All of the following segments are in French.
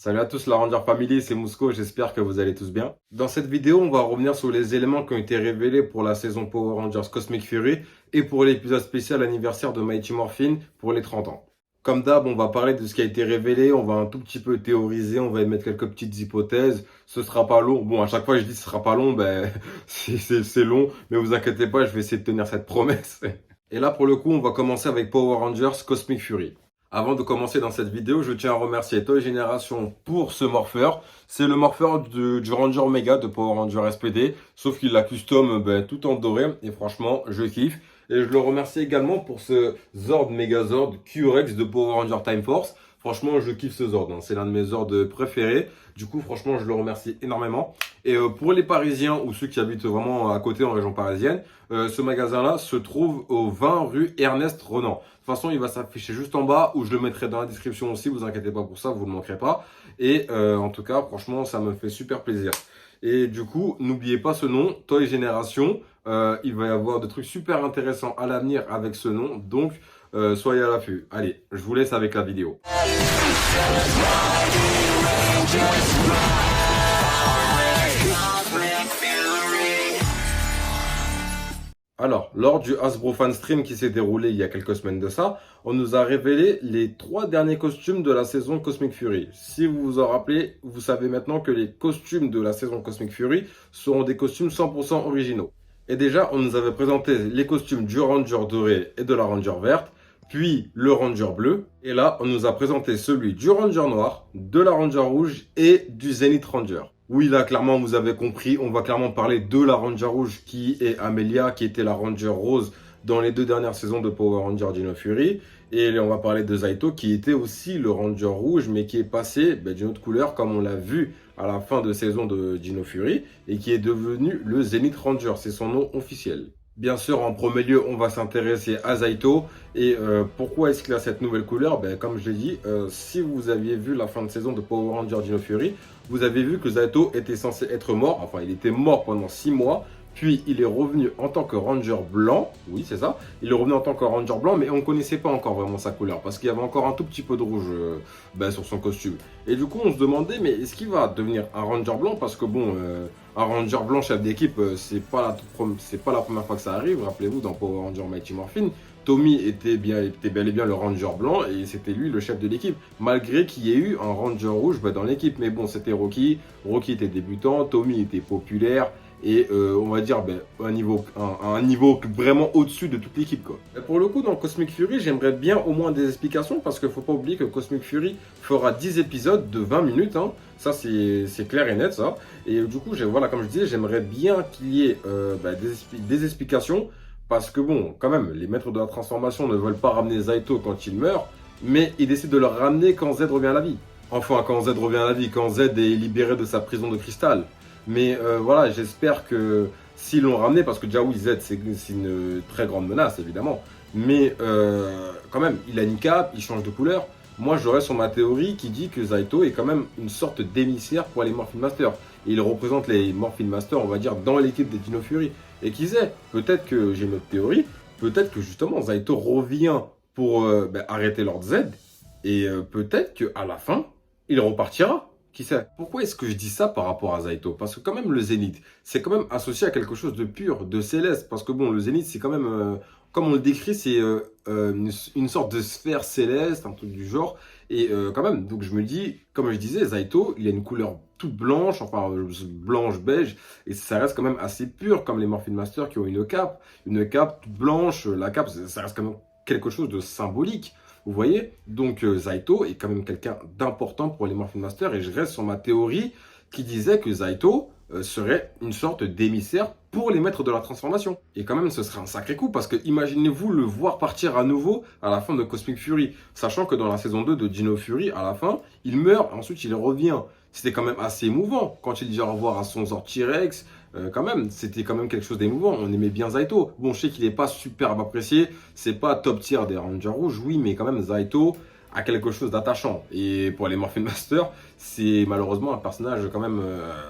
Salut à tous la Ranger Family, c'est Mousco, j'espère que vous allez tous bien. Dans cette vidéo, on va revenir sur les éléments qui ont été révélés pour la saison Power Rangers Cosmic Fury et pour l'épisode spécial anniversaire de Mighty Morphin pour les 30 ans. Comme d'hab, on va parler de ce qui a été révélé, on va un tout petit peu théoriser, on va émettre quelques petites hypothèses. Ce sera pas long. Bon, à chaque fois je dis ce sera pas long, c'est long, mais vous inquiétez pas, je vais essayer de tenir cette promesse. Et là, pour le coup, on va commencer avec Power Rangers Cosmic Fury. Avant de commencer dans cette vidéo, je tiens à remercier Toy Génération pour ce morpheur. C'est le morpheur du Ranger Omega de Power Ranger SPD, sauf qu'il l'a custom tout en doré et franchement, je kiffe. Et je le remercie également pour ce Zord Megazord Q-Rex de Power Ranger Time Force. Franchement, je kiffe ce Zord, c'est l'un de mes Zords préférés. Du coup, franchement, je le remercie énormément. Et pour les Parisiens ou ceux qui habitent vraiment à côté en région parisienne, ce magasin-là se trouve au 20 rue Ernest Renan. De toute façon, il va s'afficher juste en bas ou je le mettrai dans la description aussi. Vous inquiétez pas pour ça, vous ne manquerez pas. Et en tout cas, franchement, ça me fait super plaisir. Et du coup, n'oubliez pas ce nom, Toy Génération. Il va y avoir des trucs super intéressants à l'avenir avec ce nom. Donc, soyez à l'affût. Allez, je vous laisse avec la vidéo. Alors, lors du Hasbro Fan Stream qui s'est déroulé il y a quelques semaines de ça, on nous a révélé les 3 derniers costumes de la saison Cosmic Fury. Si vous vous en rappelez, vous savez maintenant que les costumes de la saison Cosmic Fury seront des costumes 100% originaux. Et déjà, on nous avait présenté les costumes du Ranger doré et de la Ranger verte, puis le Ranger bleu. Et là, on nous a présenté celui du Ranger noir, de la Ranger rouge et du Zenith Ranger. Oui, là, clairement, vous avez compris, on va clairement parler de la Ranger rouge qui est Amelia, qui était la Ranger rose dans les 2 dernières saisons de Power Ranger Dino Fury. Et on va parler de Zayto, qui était aussi le Ranger rouge, mais qui est passé d'une autre couleur, comme on l'a vu à la fin de saison de Dino Fury, et qui est devenu le Zenith Ranger, c'est son nom officiel. Bien sûr, en premier lieu, on va s'intéresser à Zayto. Et pourquoi est-ce qu'il a cette nouvelle couleur? Comme je l'ai dit, si vous aviez vu la fin de saison de Power Ranger Dino Fury, vous avez vu que Zayto était censé être mort. Enfin, il était mort pendant 6 mois. Puis, il est revenu en tant que Ranger blanc. Oui, c'est ça. Il est revenu en tant que Ranger blanc, mais on ne connaissait pas encore vraiment sa couleur. Parce qu'il y avait encore un tout petit peu de rouge sur son costume. Et du coup, on se demandait, mais est-ce qu'il va devenir un Ranger blanc? Parce que bon, un Ranger blanc chef d'équipe, c'est pas la première fois que ça arrive. Rappelez-vous, dans Power Ranger Mighty Morphin, Tommy était bel et bien le Ranger blanc et c'était lui le chef de l'équipe. Malgré qu'il y ait eu un Ranger rouge dans l'équipe. Mais bon, c'était Rocky. Rocky était débutant, Tommy était populaire. Et on va dire un niveau vraiment au-dessus de toute l'équipe quoi. Et pour le coup dans Cosmic Fury j'aimerais bien au moins des explications parce qu'il ne faut pas oublier que Cosmic Fury fera 10 épisodes de 20 minutes Ça c'est clair et net ça. Et du coup voilà, comme je disais, j'aimerais bien qu'il y ait des explications parce que bon quand même les maîtres de la transformation ne veulent pas ramener Zayto quand il meurt, mais ils décident de le ramener quand Z revient à la vie. Enfin quand Z revient à la vie, quand Z est libéré de sa prison de cristal. Mais voilà, j'espère que s'ils l'ont ramené, parce que déjà oui, Z c'est une très grande menace évidemment, mais quand même, il a une cape, il change de couleur. Moi j'aurais sur ma théorie qui dit que Zayto est quand même une sorte d'émissaire pour les Morphin Masters. Et il représente les Morphin Masters, on va dire, dans l'équipe des Dino Fury. Et qui sait, peut-être que j'ai une autre théorie, peut-être que justement Zayto revient pour arrêter Lord Z, et peut-être qu'à la fin, il repartira. Qui sait? Pourquoi est-ce que je dis ça par rapport à Zayto? Parce que quand même le Zénith, c'est quand même associé à quelque chose de pur, de céleste. Parce que bon, le Zénith, c'est quand même, comme on le décrit, c'est une sorte de sphère céleste, un truc du genre. Et quand même, donc je me dis, comme je disais, Zayto, il a une couleur toute blanche, enfin blanche-beige. Et ça reste quand même assez pur, comme les Morphin Masters qui ont une cape. Une cape toute blanche, la cape, ça reste quand même quelque chose de symbolique. Vous voyez? Donc Zayto est quand même quelqu'un d'important pour les Morphin Masters et je reste sur ma théorie qui disait que Zayto serait une sorte d'émissaire pour les maîtres de la transformation. Et quand même ce serait un sacré coup parce que imaginez-vous le voir partir à nouveau à la fin de Cosmic Fury, sachant que dans la saison 2 de Dino Fury, à la fin, il meurt, ensuite il revient. C'était quand même assez émouvant quand il dit au revoir à son Zord T-Rex. Quand même, c'était quand même quelque chose d'émouvant. On aimait bien Zayto. Bon, je sais qu'il n'est pas superbe apprécié. C'est pas top tier des Rangers rouges, oui, mais quand même, Zayto a quelque chose d'attachant. Et pour les Morphin Masters, c'est malheureusement un personnage quand même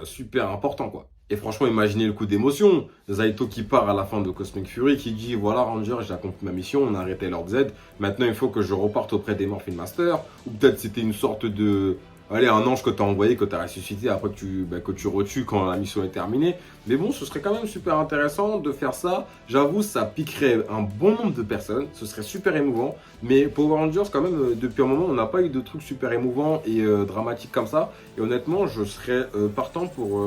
super important, quoi. Et franchement, imaginez le coup d'émotion. Zayto qui part à la fin de Cosmic Fury, qui dit voilà Ranger, j'ai accompli ma mission, on a arrêté Lord Z. Maintenant, il faut que je reparte auprès des Morphin Masters. Ou peut-être c'était une sorte de allez, un ange que tu as envoyé, que tu as ressuscité, après que tu retues quand la mission est terminée. Mais bon, ce serait quand même super intéressant de faire ça. J'avoue, ça piquerait un bon nombre de personnes. Ce serait super émouvant. Mais Power Rangers, quand même, depuis un moment, on n'a pas eu de trucs super émouvants et dramatiques comme ça. Et honnêtement, je serais partant pour,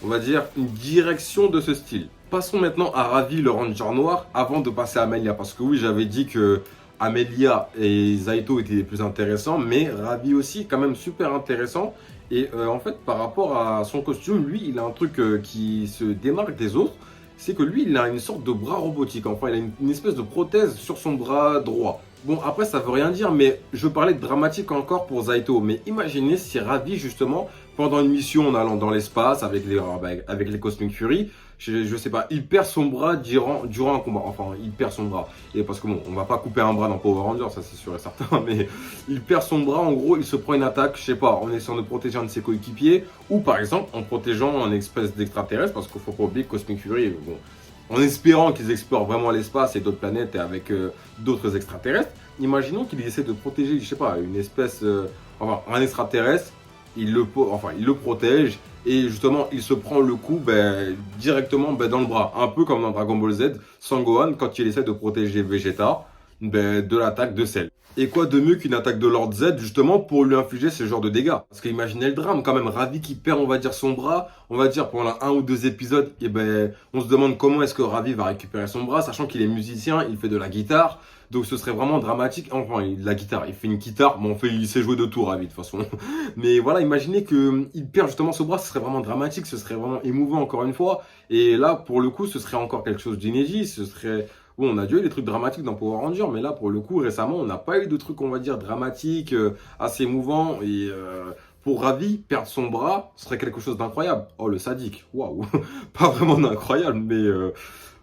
on va dire, une direction de ce style. Passons maintenant à Ravi, le Ranger Noir, avant de passer à Amelia. Parce que oui, j'avais dit que Amelia et Zaito étaient les plus intéressants, mais Ravi aussi, quand même super intéressant. Et en fait, par rapport à son costume, lui, il a un truc qui se démarque des autres. C'est que lui, il a une sorte de bras robotique. Enfin, il a une espèce de prothèse sur son bras droit. Bon, après, ça veut rien dire, mais je parlais de dramatique encore pour Zaito. Mais imaginez si Ravi, justement, pendant une mission en allant dans l'espace avec les Cosmic Fury, je sais pas, il perd son bras durant un combat. Enfin, il perd son bras. Et parce que bon, on va pas couper un bras dans Power Rangers, ça c'est sûr et certain, mais il perd son bras, en gros, il se prend une attaque, je sais pas, en essayant de protéger un de ses coéquipiers, ou par exemple en protégeant un espèce d'extraterrestre, parce qu'il faut pas oublier que Cosmic Fury, bon, en espérant qu'ils explorent vraiment l'espace et d'autres planètes et avec d'autres extraterrestres, imaginons qu'ils essaient de protéger, je sais pas, une espèce, enfin, un extraterrestre, il le protège, et justement, il se prend le coup directement dans le bras. Un peu comme dans Dragon Ball Z, Sangohan, quand il essaie de protéger Vegeta de l'attaque de Cell. Et quoi de mieux qu'une attaque de Lord Z, justement, pour lui infliger ce genre de dégâts. Parce qu'imaginez le drame, quand même, Ravi qui perd, on va dire, son bras, on va dire, pendant un ou deux épisodes, et on se demande comment est-ce que Ravi va récupérer son bras, sachant qu'il est musicien, il fait de la guitare, donc ce serait vraiment dramatique. Enfin, la guitare, il fait une guitare, mais en fait, il sait jouer de tout, Ravi, de toute façon. Mais voilà, imaginez qu'il perd justement ce bras, ce serait vraiment dramatique, ce serait vraiment émouvant, encore une fois. Et là, pour le coup, ce serait encore quelque chose d'inédit, ce serait... Bon, on a déjà eu des trucs dramatiques dans Power Rangers, mais là, pour le coup, récemment, on n'a pas eu de trucs, on va dire, dramatiques, assez émouvants. Et pour Ravi, perdre son bras, ce serait quelque chose d'incroyable. Oh, le sadique, waouh. Pas vraiment d'incroyable, mais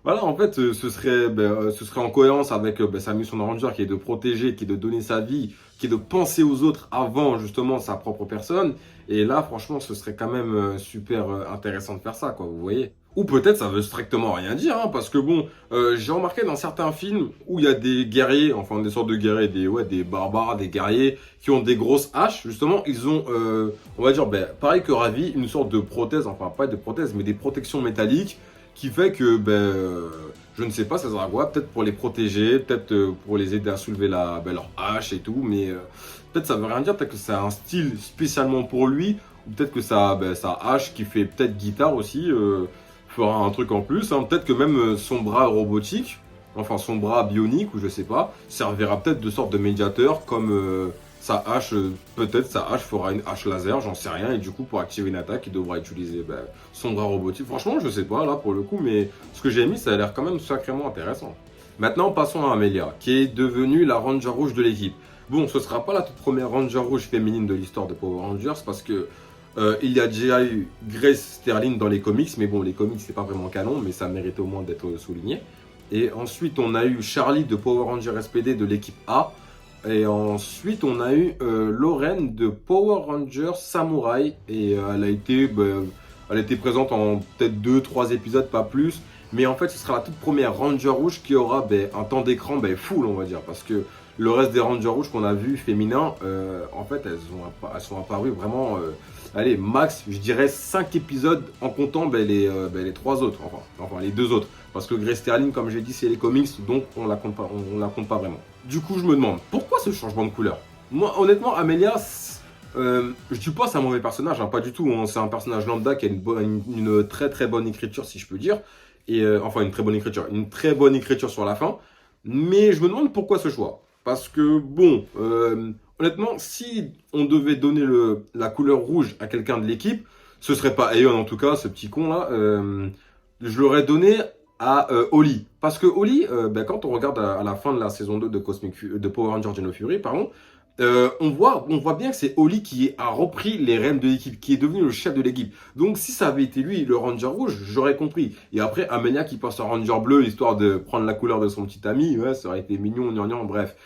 voilà, en fait, ce serait en cohérence avec sa mission de Ranger, qui est de protéger, qui est de donner sa vie, qui est de penser aux autres avant, justement, sa propre personne. Et là, franchement, ce serait quand même super intéressant de faire ça, quoi, vous voyez. Ou peut-être ça veut strictement rien dire, hein, parce que bon, j'ai remarqué dans certains films où il y a des guerriers, enfin des sortes de guerriers, des barbares, des guerriers qui ont des grosses haches, justement, ils ont, on va dire, pareil que Ravi, une sorte de prothèse, enfin pas de prothèse, mais des protections métalliques, qui fait que, je ne sais pas, ça sert à quoi, peut-être pour les protéger, peut-être pour les aider à soulever leur hache et tout, mais peut-être ça veut rien dire, peut-être que c'est un style spécialement pour lui, ou peut-être que sa hache qui fait peut-être guitare aussi, fera un truc en plus, hein. Peut-être que même son bras robotique, enfin son bras bionique, ou je sais pas, servira peut-être de sorte de médiateur, comme sa hache, peut-être sa hache fera une hache laser, j'en sais rien, et du coup pour activer une attaque, il devra utiliser son bras robotique. Franchement, je sais pas là pour le coup, mais ce que j'ai mis, ça a l'air quand même sacrément intéressant. Maintenant, passons à Amelia, qui est devenue la Ranger rouge de l'équipe. Bon, ce sera pas la toute première Ranger rouge féminine de l'histoire de Power Rangers, parce que il y a déjà eu Grace Sterling dans les comics, mais bon, les comics c'est pas vraiment canon, mais ça mérite au moins d'être souligné. Et ensuite, on a eu Charlie de Power Rangers SPD de l'équipe A. Et ensuite, on a eu Lorraine de Power Rangers Samurai. Et elle a été présente en peut-être 2-3 épisodes, pas plus. Mais en fait, ce sera la toute première Ranger rouge qui aura un temps d'écran full, on va dire. Parce que le reste des Rangers rouges qu'on a vus féminins, en fait, elles sont apparues vraiment, allez, max, je dirais 5 épisodes en comptant les 3 autres, enfin les 2 autres. Parce que Grace Sterling, comme j'ai dit, c'est les comics, donc on la compte pas vraiment. Du coup, je me demande, pourquoi ce changement de couleur? Moi, honnêtement, Amelia, je dis pas c'est un mauvais personnage, hein, pas du tout. Hein. C'est un personnage lambda qui a une très très bonne écriture, si je peux dire. Et enfin, une très bonne écriture sur la fin. Mais je me demande pourquoi ce choix. Parce que, bon, honnêtement, si on devait donner la couleur rouge à quelqu'un de l'équipe, ce serait pas Aeon en tout cas, ce petit con là. Je l'aurais donné à Oli. Parce que Oli, quand on regarde à la fin de la saison 2 de Power Rangers Geno Fury, pardon, on voit bien que c'est Oli qui a repris les rênes de l'équipe, qui est devenu le chef de l'équipe. Donc si ça avait été lui, le Ranger rouge, j'aurais compris. Et après, Amelia qui passe en Ranger bleu, histoire de prendre la couleur de son petit ami, ouais, ça aurait été mignon, gnangnan, bref.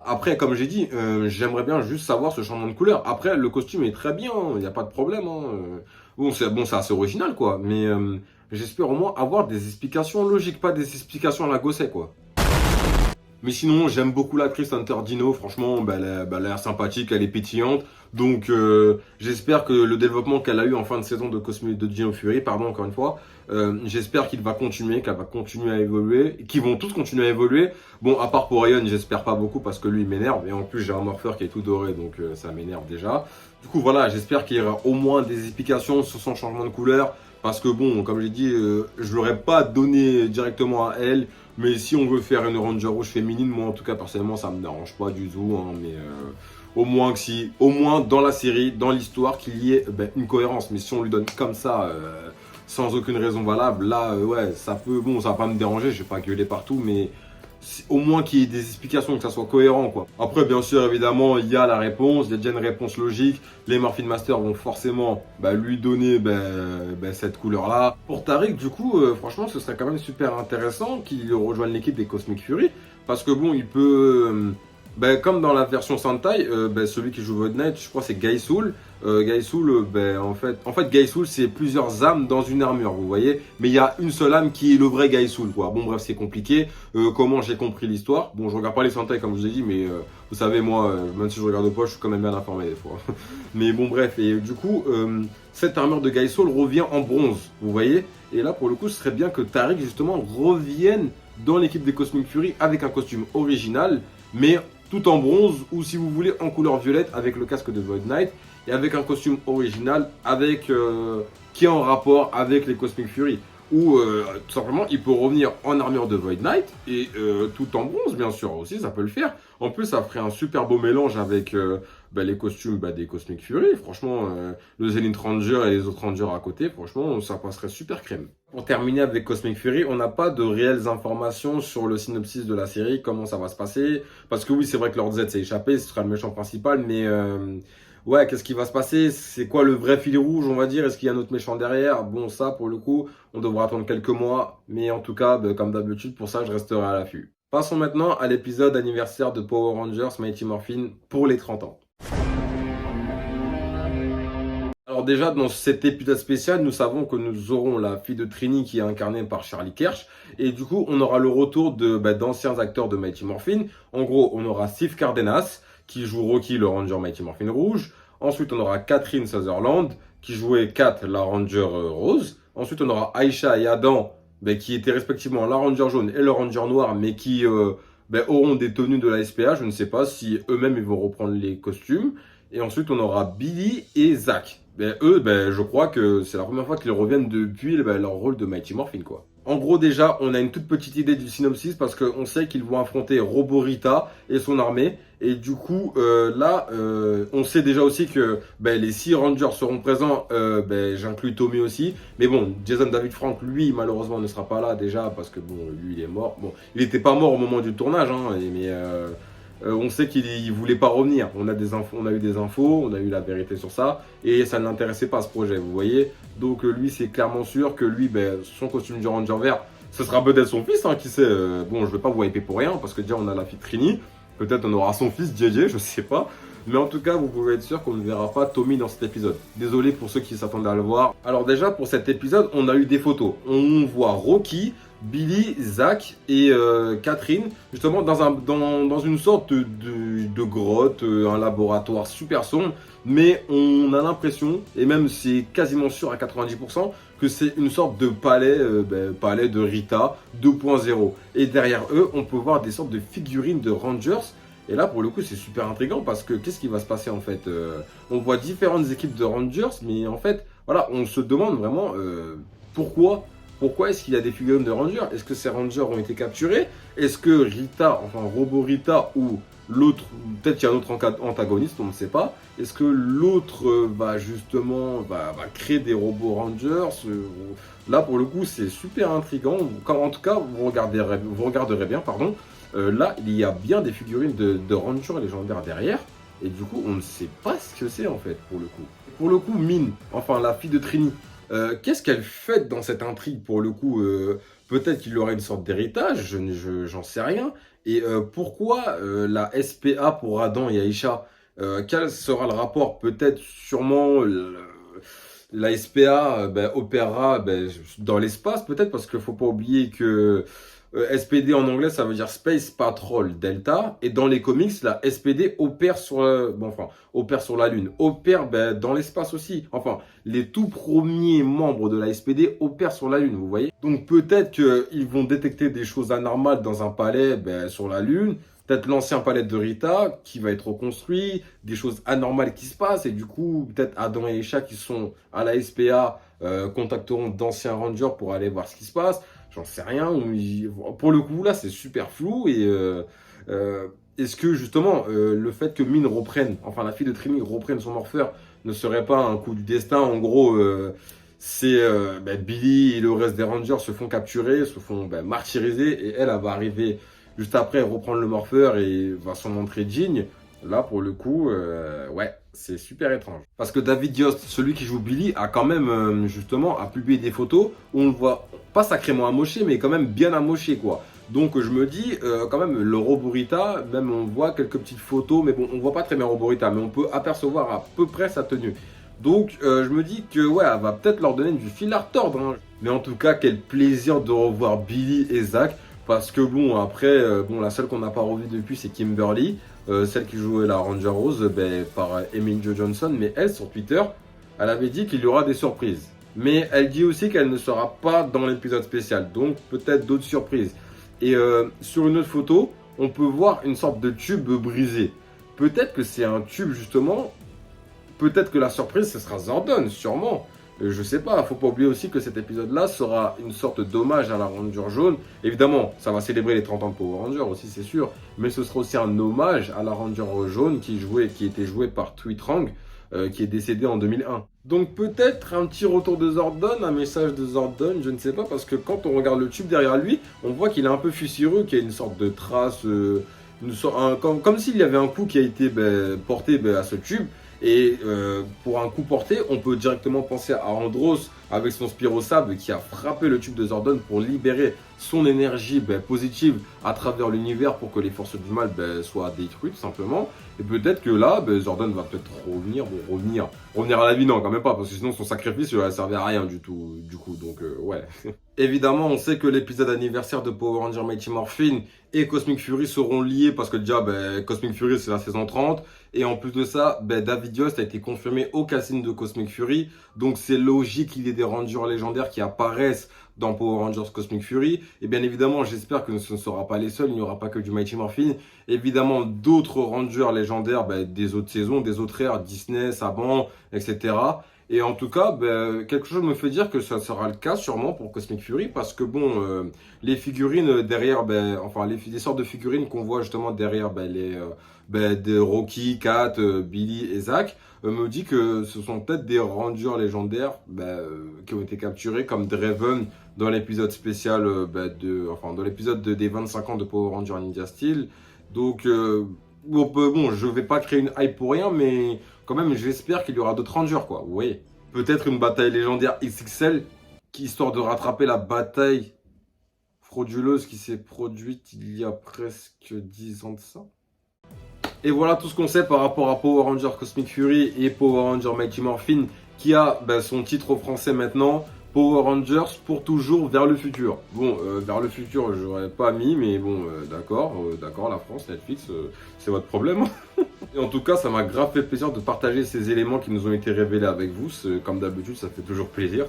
Après, comme j'ai dit, j'aimerais bien juste savoir ce changement de couleur. Après, le costume est très bien, il n'y a pas de problème. Hein. Bon, c'est assez original, quoi. Mais j'espère au moins avoir des explications logiques, pas des explications à la Gosset, quoi. Mais sinon, j'aime beaucoup l'actrice Hunter Dino. Franchement, elle a l'air sympathique, elle est pétillante. Donc, j'espère que le développement qu'elle a eu en fin de saison de Dino Fury, pardon, encore une fois, j'espère qu'il va continuer, qu'elle va continuer à évoluer, qu'ils vont tous continuer à évoluer. Bon, à part pour Ryan, j'espère pas beaucoup parce que lui, il m'énerve. Et en plus, j'ai un morpheur qui est tout doré, donc ça m'énerve déjà. Du coup, voilà, j'espère qu'il y aura au moins des explications sur son changement de couleur. Parce que bon, comme j'ai dit, je l'aurais pas donné directement à elle. Mais si on veut faire une Ranger rouge féminine, moi en tout cas personnellement ça me dérange pas du tout. Hein, mais au moins que si, au moins dans la série, dans l'histoire, qu'il y ait une cohérence. Mais si on lui donne comme ça, sans aucune raison valable, là ouais, ça peut, bon, ça va pas me déranger. Je vais pas gueuler partout, mais au moins qu'il y ait des explications, que ça soit cohérent quoi. Après bien sûr évidemment il y a la réponse, il y a déjà une réponse logique. Les Morphin Masters vont forcément lui donner cette couleur là. Pour Tariq du coup franchement ce serait quand même super intéressant qu'il rejoigne l'équipe des Cosmic Fury. Parce que bon il peut comme dans la version Sentai, celui qui joue Void Knight, je crois que c'est Gaisul. Gaisul, en fait Gaisul c'est plusieurs âmes dans une armure, vous voyez. Mais il y a une seule âme qui est le vrai Gaisul, quoi. Bon bref, c'est compliqué. Comment j'ai compris l'histoire? Bon, je regarde pas les Sentai comme je vous ai dit, mais vous savez moi, même si je regarde pas, je suis quand même bien informé des fois. Mais bon bref, et du coup, cette armure de Gaisul revient en bronze, vous voyez. Et là pour le coup, ce serait bien que Tariq justement revienne dans l'équipe des Cosmic Fury avec un costume original, mais tout en bronze ou si vous voulez en couleur violette avec le casque de Void Knight et avec un costume original qui est en rapport avec les Cosmic Fury. Ou tout simplement il peut revenir en armure de Void Knight et tout en bronze bien sûr aussi, ça peut le faire. En plus ça ferait un super beau mélange avec les costumes des Cosmic Fury. Franchement le Zenith Ranger et les autres Rangers à côté, franchement ça passerait super crème. Pour terminer avec Cosmic Fury, on n'a pas de réelles informations sur le synopsis de la série, comment ça va se passer. Parce que oui, c'est vrai que Lord Z s'est échappé, ce sera le méchant principal, mais ouais, qu'est-ce qui va se passer? C'est quoi le vrai fil rouge, on va dire? Est-ce qu'il y a un autre méchant derrière? Bon, ça, pour le coup, on devra attendre quelques mois, mais en tout cas, comme d'habitude, pour ça, je resterai à l'affût. Passons maintenant à l'épisode anniversaire de Power Rangers Mighty Morphin pour les 30 ans. Alors déjà, dans cet épisode spécial, nous savons que nous aurons la fille de Trini qui est incarnée par Charlie Kersh. Et du coup, on aura le retour d'anciens acteurs de Mighty Morphin. En gros, on aura Steve Cardenas qui joue Rocky, le Ranger Mighty Morphin rouge. Ensuite, on aura Catherine Sutherland qui jouait Kat, la Ranger rose. Ensuite, on aura Aisha et Adam qui étaient respectivement la Ranger jaune et le Ranger noir, mais qui auront des tenues de la SPA. Je ne sais pas si eux-mêmes ils vont reprendre les costumes. Et ensuite, on aura Billy et Zach. Eux, je crois que c'est la première fois qu'ils reviennent depuis leur rôle de Mighty Morphin, quoi. En gros, déjà, on a une toute petite idée du synopsis parce qu'on sait qu'ils vont affronter Roborita et son armée. Et du coup, on sait déjà aussi que les 6 Rangers seront présents. J'inclus Tommy aussi. Mais bon, Jason David Frank, lui, malheureusement, ne sera pas là déjà parce que bon, lui, il est mort. Bon, il n'était pas mort au moment du tournage, hein, mais on sait qu'il voulait pas revenir. On a des infos, on a eu des infos, on a eu la vérité sur ça, et ça ne l'intéressait pas ce projet, vous voyez. Donc lui, c'est clairement sûr que lui, son costume du Ranger vert, ce sera peut-être son fils, hein, qui sait. Bon, je vais pas vous hyper pour rien, parce que déjà on a la fille Trini, peut-être on aura son fils JJ, je sais pas. Mais en tout cas, vous pouvez être sûr qu'on ne verra pas Tommy dans cet épisode. Désolé pour ceux qui s'attendaient à le voir. Alors déjà, pour cet épisode, on a eu des photos. On voit Rocky, Billy, Zach et Catherine, justement dans une sorte de grotte, un laboratoire super sombre, mais on a l'impression, et même c'est quasiment sûr à 90%, que c'est une sorte de palais de Rita 2.0. Et derrière eux, on peut voir des sortes de figurines de Rangers. Et là, pour le coup, c'est super intriguant parce que qu'est-ce qui va se passer en fait? On voit différentes équipes de Rangers, mais en fait, voilà, on se demande vraiment pourquoi. Pourquoi est-ce qu'il y a des figurines de Rangers? Est-ce que ces Rangers ont été capturés? Est-ce que Rita, enfin Roborita ou l'autre, peut-être qu'il y a un autre antagoniste, on ne sait pas. Est-ce que l'autre va créer des robots Rangers? Là, pour le coup, c'est super intriguant. En tout cas, vous regarderez bien, pardon. Là, il y a bien des figurines de Rangers légendaires derrière. Et du coup, on ne sait pas ce que c'est en fait, pour le coup. Pour le coup, Mine, enfin la fille de Trini, qu'est-ce qu'elle fait dans cette intrigue pour le coup? Peut-être qu'il y aurait une sorte d'héritage, j'en sais rien. Et pourquoi la SPA pour Adam et Aïcha? Quel sera le rapport? Peut-être sûrement la SPA opérera dans l'espace peut-être parce qu'il ne faut pas oublier que SPD en anglais, ça veut dire Space Patrol Delta. Et dans les comics, la SPD opère sur, opère sur la Lune, opère dans l'espace aussi. Enfin, les tout premiers membres de la SPD opèrent sur la Lune, vous voyez. Donc peut-être qu'ils vont détecter des choses anormales dans un palais sur la Lune. Peut-être l'ancien palais de Rita qui va être reconstruit, des choses anormales qui se passent. Et du coup, peut-être Adam et Isha qui sont à la SPA contacteront d'anciens rangers pour aller voir ce qui se passe. J'en sais rien. Pour le coup, là, c'est super flou. Et est-ce que justement, le fait que Min reprenne, enfin la fille de Trini reprenne son morpheur, ne serait pas un coup du destin? En gros, c'est Billy et le reste des Rangers se font capturer, se font martyriser. Et elle va arriver juste après reprendre le morpheur et va s'en montrer digne. Là, pour le coup, ouais, c'est super étrange. Parce que David Yost, celui qui joue Billy, a quand même, justement, a publié des photos où on le voit pas sacrément amoché, mais quand même bien amoché, quoi. Donc, je me dis, quand même, le Roborita, même on voit quelques petites photos, mais bon, on voit pas très bien Roborita, mais on peut apercevoir à peu près sa tenue. Donc, je me dis que, ouais, elle va peut-être leur donner du fil à retordre, hein. Mais en tout cas, quel plaisir de revoir Billy et Zach. Parce que bon, après, la seule qu'on n'a pas revue depuis, c'est Kimberly, celle qui jouait la Ranger Rose par Emily Jo Johnson. Mais elle, sur Twitter, elle avait dit qu'il y aura des surprises. Mais elle dit aussi qu'elle ne sera pas dans l'épisode spécial. Donc peut-être d'autres surprises. Et sur une autre photo, on peut voir une sorte de tube brisé. Peut-être que c'est un tube justement. Peut-être que la surprise, ce sera Zordon, sûrement. Je sais pas, faut pas oublier aussi que cet épisode-là sera une sorte d'hommage à la Ranger jaune. Évidemment, ça va célébrer les 30 ans de Power Ranger aussi, c'est sûr. Mais ce sera aussi un hommage à la Ranger jaune qui était jouée par Twitrang, qui est décédé en 2001. Donc peut-être un petit retour de Zordon, un message de Zordon, je ne sais pas, parce que quand on regarde le tube derrière lui, on voit qu'il est un peu fussureux, qu'il y a une sorte de trace, comme s'il y avait un coup qui a été porté à ce tube. Et pour un coup porté, on peut directement penser à Andros avec son Spirosable qui a frappé le tube de Zordon pour libérer son énergie positive à travers l'univers pour que les forces du mal soient détruites tout simplement. Et peut-être que là, Zordon va peut-être revenir à la vie, non quand même pas, parce que sinon son sacrifice ne servait à rien du tout, du coup, donc ouais. Évidemment, on sait que l'épisode anniversaire de Power Ranger Mighty Morphin et Cosmic Fury seront liés parce que déjà, Cosmic Fury c'est la saison 30. Et en plus de ça, David Yost a été confirmé au casting de Cosmic Fury. Donc c'est logique qu'il y ait des Rangers légendaires qui apparaissent dans Power Rangers Cosmic Fury. Et bien évidemment, j'espère que ce ne sera pas les seuls. Il n'y aura pas que du Mighty Morphin. Évidemment, d'autres Rangers légendaires des autres saisons, des autres ères, Disney, Saban, etc. Et en tout cas, quelque chose me fait dire que ça sera le cas sûrement pour Cosmic Fury. Parce que bon, les figurines derrière, les sortes de figurines qu'on voit justement derrière de Rocky, Kat, Billy et Zach, me dit que ce sont peut-être des Rangers légendaires qui ont été capturés comme Draven dans l'épisode spécial dans l'épisode des 25 ans de Power Ranger Ninja Steel. Donc je vais pas créer une hype pour rien, mais quand même j'espère qu'il y aura d'autres Rangers, quoi. Vous voyez, peut-être une bataille légendaire XXL histoire de rattraper la bataille frauduleuse qui s'est produite il y a presque 10 ans de ça. Et voilà tout ce qu'on sait par rapport à Power Ranger Cosmic Fury et Power Ranger Mighty Morphin qui a son titre français maintenant, Power Rangers pour toujours vers le futur. Bon, vers le futur, j'aurais pas mis, mais bon, d'accord, la France, Netflix, c'est votre problème. Et en tout cas, ça m'a grave fait plaisir de partager ces éléments qui nous ont été révélés avec vous. Comme d'habitude, ça fait toujours plaisir.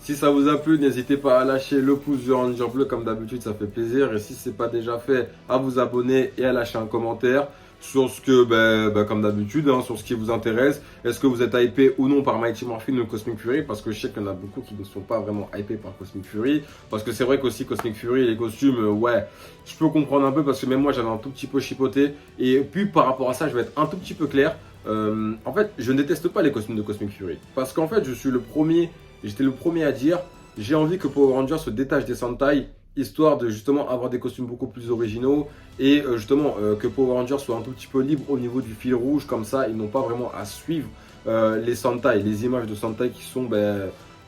Si ça vous a plu, n'hésitez pas à lâcher le pouce du Ranger bleu, comme d'habitude, ça fait plaisir. Et si ce n'est pas déjà fait, à vous abonner et à lâcher un commentaire sur ce que, comme d'habitude, sur ce qui vous intéresse. Est-ce que vous êtes hypé ou non par Mighty Morphin ou Cosmic Fury? Parce que je sais qu'il y en a beaucoup qui ne sont pas vraiment hypés par Cosmic Fury. Parce que c'est vrai qu'aussi Cosmic Fury, les costumes, ouais, je peux comprendre un peu parce que même moi j'avais un tout petit peu chipoté. Et puis par rapport à ça, je vais être un tout petit peu clair. En fait, je ne déteste pas les costumes de Cosmic Fury. Parce qu'en fait, j'étais le premier à dire, j'ai envie que Power Rangers se détache des Sentai, histoire de justement avoir des costumes beaucoup plus originaux et justement que Power Rangers soit un tout petit peu libre au niveau du fil rouge, comme ça ils n'ont pas vraiment à suivre les Sentai, les images de Sentai qui sont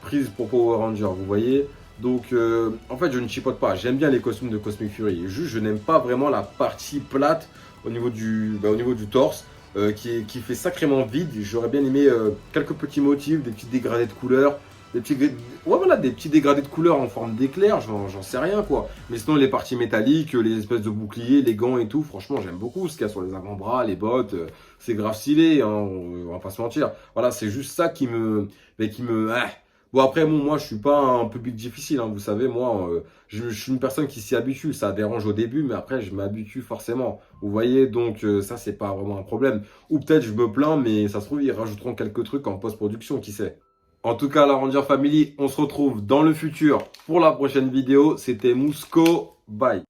prises pour Power Rangers, vous voyez. Donc en fait je ne chipote pas, j'aime bien les costumes de Cosmic Fury, juste je n'aime pas vraiment la partie plate au niveau du torse qui fait sacrément vide. J'aurais bien aimé quelques petits motifs, des petits dégradés de couleurs. des petits, ouais, voilà, des petits dégradés de couleurs en forme d'éclair, j'en sais rien quoi. Mais sinon, les parties métalliques, les espèces de boucliers, les gants et tout, franchement, j'aime beaucoup ce qu'il y a sur les avant-bras, les bottes, c'est grave stylé, hein, on va pas se mentir. Voilà, c'est juste ça qui me. Bon, après, bon, moi, je suis pas un public difficile, hein, vous savez, moi, je suis une personne qui s'y habitue. Ça dérange au début, mais après, je m'habitue forcément. Vous voyez, donc ça, c'est pas vraiment un problème. Ou peut-être je me plains, mais ça se trouve, ils rajouteront quelques trucs en post-production, qui sait. En tout cas, la Ranger Family, on se retrouve dans le futur pour la prochaine vidéo. C'était Mousco. Bye.